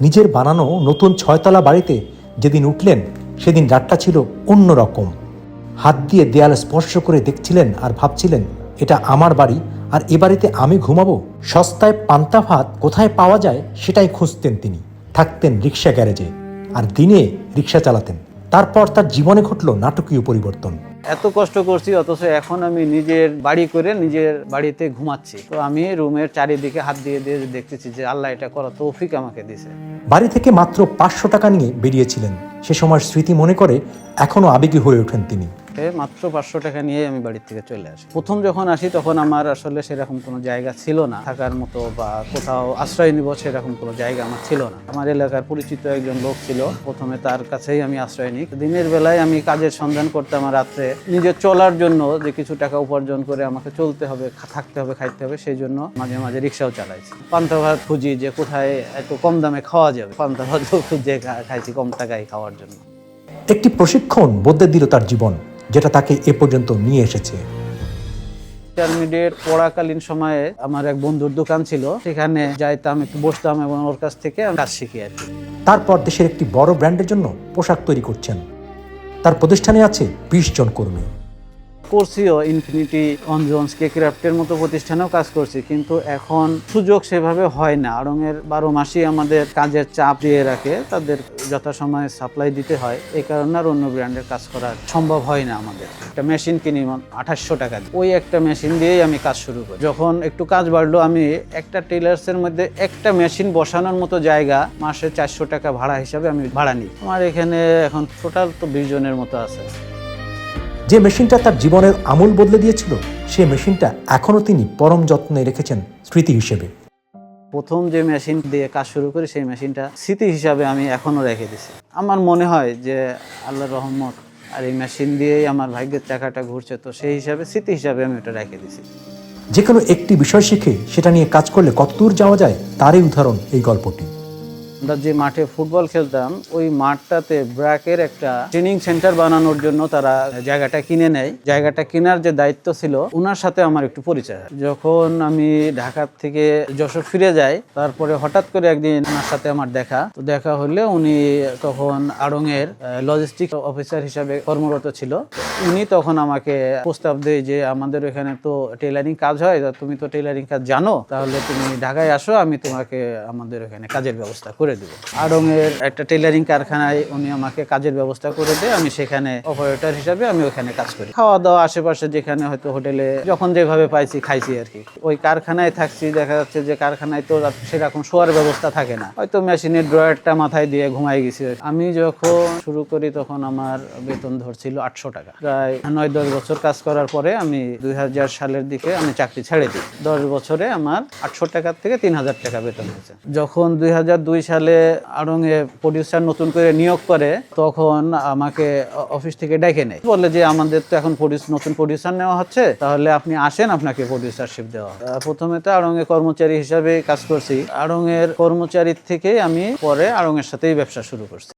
নিজের বানানো নতুন 6তলা বাড়িতে যেদিন উঠলেন সেদিন রাতটা ছিল অন্যরকম। হাত দিয়ে দেয়াল স্পর্শ করে দেখছিলেন আর ভাবছিলেন, এটা আমার বাড়ি আর এ বাড়িতে আমি ঘুমাবো। সস্তায় পান্তা ভাত কোথায় পাওয়া যায় সেটাই খুঁজতেন তিনি। থাকতেন রিক্সা গ্যারেজে আর দিনে রিক্সা চালাতেন। তারপর তার জীবনে ঘটল নাটকীয় পরিবর্তন। এত কষ্ট করছি অথচ এখন আমি নিজের বাড়ি করে নিজের বাড়িতে ঘুমাচ্ছি। তো আমি রুমের চারিদিকে হাত দিয়ে দিয়ে দেখতেছি যে আল্লাহ এটা করার তৌফিক আমাকে দিয়েছে। বাড়ি থেকে মাত্র 500 টাকা নিয়ে বেরিয়েছিলেন। সে সময় স্মৃতি মনে করে এখনো আবেগী হয়ে ওঠেন তিনি। মাত্র 500 টাকা নিয়ে আমি বাড়ি থেকে চলে আসি। প্রথম যখন আসি তখন আমার আসলে সেরকম কোনো জায়গা ছিল না থাকার মতো, বা কোথাও আশ্রয় নিব সেরকম কোনো জায়গা আমার ছিল না। আমার এলাকার পরিচিত একজন লোক ছিল, প্রথমে তার কাছেই আমি আশ্রয় নিই। দিনের বেলায় আমি কাজের সন্ধান করতাম, আর রাত্রে নিজের চলার জন্য যে কিছু টাকা উপার্জন করে আমাকে চলতে হবে, থাকতে হবে, খাইতে হবে, সেই জন্য মাঝে মাঝে রিক্সাও চালাইছি। পান্তা ভাত খুঁজি যে কোথায় একটু কম দামে খাওয়া যাবে, পান্তা ভাত খুঁজে খাইছি কম টাকায় খাওয়ার জন্য। একটি প্রশিক্ষণ বদলে দিল তার জীবন, যেটা তাকে এ পর্যন্ত নিয়ে এসেছে। ইন্টারমিডিয়েট পড়াকালীন সময়ে আমার এক বন্ধুর দোকান ছিল, সেখানে যাইতাম, একটু বসতাম এবং ওর কাছ থেকে কাজ শিখি আর কি। তারপর দেশের একটি বড় ব্র্যান্ডের জন্য পোশাক তৈরি করছেন। তার প্রতিষ্ঠানে আছে 20 জন কর্মী। করছিও, ইনফিনিটি, অনজন্স, কে ক্রাফটের মতো প্রতিষ্ঠানেও কাজ করছি, কিন্তু এখন সুযোগ সেভাবে হয় না। আড়ংয়ের 12 মাসই আমাদের কাজের চাপ দিয়ে রাখে, তাদের যথাসময়ে সাপ্লাই দিতে হয়, এই কারণে আর অন্য ব্র্যান্ডের কাজ করা সম্ভব হয় না আমাদের। একটা মেশিন কিনি 2800 টাকা দিয়ে, ওই একটা মেশিন দিয়েই আমি কাজ শুরু করি। যখন একটু কাজ বাড়লো, আমি একটা টেলার্সের মধ্যে একটা মেশিন বসানোর মতো জায়গা মাসে 400 টাকা ভাড়া হিসাবে আমি ভাড়া নিই। আমার এখানে এখন টোটাল তো 20 জনের মতো আছে। যে মেশিনটা তার জীবনের আমূল বদলে দিয়েছিল, সে মেশিনটা এখনো তিনি পরম যত্নে রেখেছেন স্মৃতি হিসেবে। প্রথম যে মেশিন দিয়ে কাজ শুরু করি সেই মেশিনটা স্মৃতি হিসাবে আমি এখনো রেখে দিছি। আমার মনে হয় যে আল্লাহর রহমত আর এই মেশিন দিয়েই আমার ভাগ্যের চাকাটা ঘুরছে, তো সেই হিসাবে স্মৃতি হিসাবে আমি ওটা রেখে দিছি। যে কোনো একটি বিষয় শিখে সেটা নিয়ে কাজ করলে কতদূর যাওয়া যায় তারই উদাহরণ এই গল্পটি। আমরা যে মাঠে ফুটবল খেলতাম, ওই মাঠটাতে ব্র্যাকের একটা ট্রেনিং সেন্টার বানানোর জন্য তারা জায়গাটা কিনে নেয়। জায়গাটা কেনার যে দায়িত্ব ছিল, ওনার সাথে আমার একটু পরিচয় হয়। যখন আমি ঢাকা থেকে যশোর ফিরে যাই, তারপরে হঠাৎ করে একদিন ওনার সাথে আমার দেখা হলে, উনি তখন আড়ংয়ের লজিস্টিক অফিসার হিসাবে কর্মরত ছিল। উনি তখন আমাকে প্রস্তাব দেয় যে আমাদের এখানে তো টেলারিং কাজ হয়, তুমি তো টেলারিং কাজ জানো, তাহলে তুমি ঢাকায় আসো, আমি তোমাকে আমাদের এখানে কাজের ব্যবস্থা করে দেব। আড়ংয়ের একটা টেলারিং কারখানায় উনি আমাকে কাজের ব্যবস্থা করে দেয়। আমি সেখানে অপারেটর হিসাবে আমি ওখানে কাজ করি। খাওয়া দাওয়া আশেপাশে যেখানে হয়তো হোটেলে যখন যেভাবে পাইছি খাইছি আর কি। ওই কারখানায় থাকছি, দেখা যাচ্ছে যে কারখানায় তো সেরকম শোয়ার ব্যবস্থা থাকে না, হয়তো মেশিনের ড্রয়ারটা মাথায় দিয়ে ঘুমাই গেছি। আমি যখন শুরু করি তখন আমার বেতন ধরছিল 800 টাকা। প্রায় 9-10 বছর কাজ করার পরে আমি 2000 সালের দিকে আমি চাকরি ছেড়ে দিই। 10 বছরে আমার 800 টাকার থেকে 3000 টাকা বেতন হয়েছে। যখন 2002 সালে আড়ংয়ে প্রডিউসার নতুন করে নিয়োগ করে, তখন আমাকে অফিস থেকে ডেকে নেয়, বলে যে আমাদের তো এখন নতুন প্রডিউসার নেওয়া হচ্ছে, তাহলে আপনি আসেন, আপনাকে প্রডিউসারশিপ দেওয়া। প্রথমে তো আড়ংয়ে কর্মচারী হিসাবে কাজ করছি। আড়ংয়ের কর্মচারী থেকে আমি পরে আড়ংয়ের সাথেই ব্যবসা শুরু করছি।